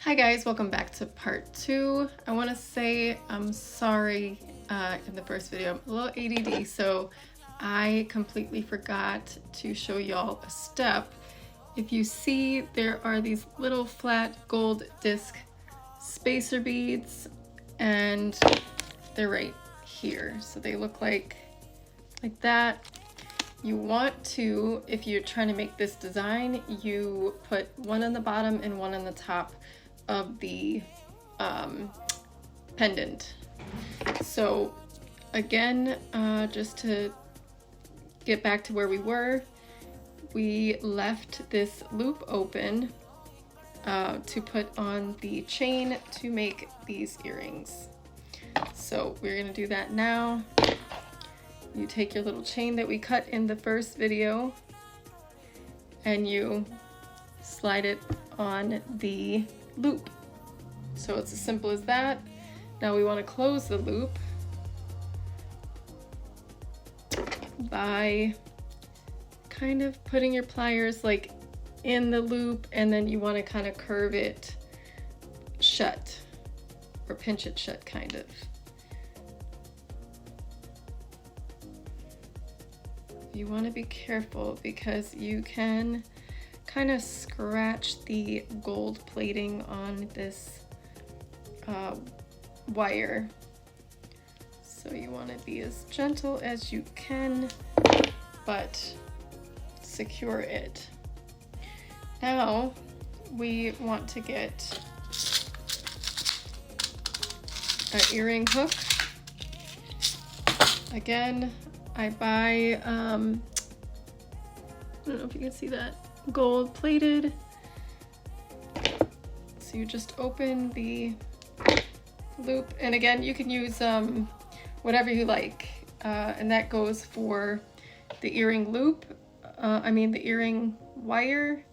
Hi guys, welcome back to part 2. I want to say I'm sorry in the first video, I'm a little ADD, so I completely forgot to show y'all a step. If you see, there are these little flat gold disc spacer beads and they're right here. So they look like that. You want to, if you're trying to make this design, you put one on the bottom and one on the top of the pendant. So again, just to get back to where we were, we left this loop open to put on the chain to make these earrings. So we're gonna do that now. You take your little chain that we cut in the first video and you slide it on the loop. So it's as simple as that. Now we want to close the loop by kind of putting your pliers like in the loop, and then you want to kind of curve it shut or pinch it shut kind of. You want to be careful because you can kind of scratch the gold plating on this wire. So you want to be as gentle as you can, but secure it. Now we want to get an earring hook. Again, I buy, I don't know if you can see that, gold plated. So you just open the loop, and again you can use whatever you like, and that goes for the earring loop, the earring wire.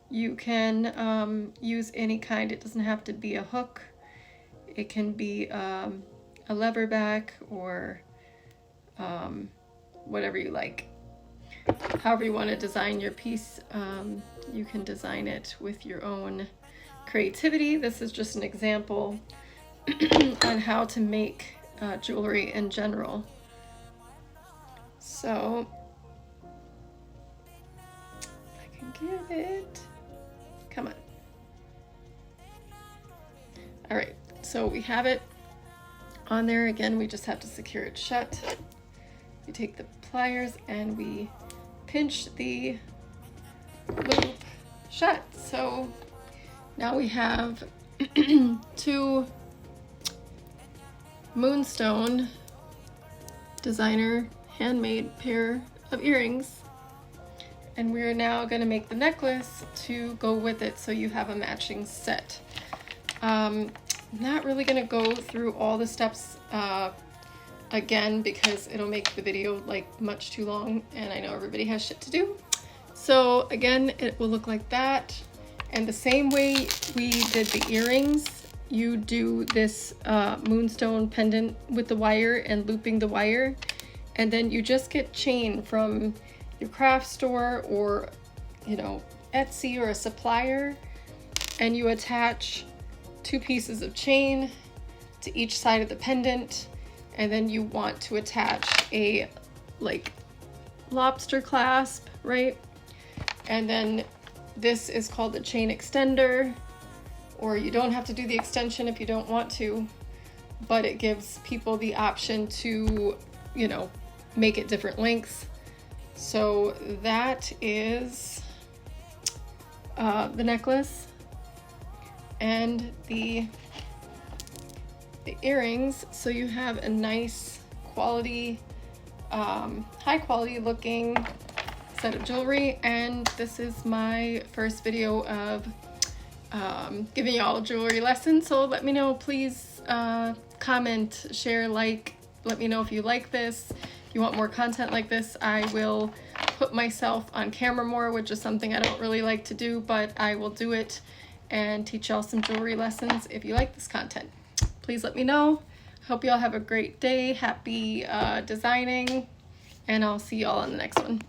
You can use any kind. It doesn't have to be a hook. It can be a lever back or whatever you like. However you want to design your piece, you can design it with your own creativity. This is just an example on how to make jewelry in general. So I can get it. Come on. All right, so we have it on there. Again, we just have to secure it shut. You take the pliers and we pinch the loop shut. So now we have two moonstone designer handmade pair of earrings, and we're now going to make the necklace to go with it, so you have a matching set. I'm not really going to go through all the steps again because it'll make the video like much too long, and I know everybody has shit to do. So again, it will look like that, and the same way we did the earrings, you do this moonstone pendant with the wire and looping the wire, and then you just get chain from your craft store or, you know, Etsy or a supplier, and you attach 2 pieces of chain to each side of the pendant, and then you want to attach a like lobster clasp, right? And then this is called the chain extender, or you don't have to do the extension if you don't want to, but it gives people the option to, you know, make it different lengths. So that is the necklace and the earrings. So you have a nice quality, high quality looking set of jewelry, and this is my first video of giving y'all jewelry lessons. So let me know, please comment, share, like, let me know if you like this. If you want more content like this, I will put myself on camera more, which is something I don't really like to do, but I will do it and teach y'all some jewelry lessons if you like this content. Please let me know. Hope y'all have a great day. Happy designing, and I'll see y'all on the next one.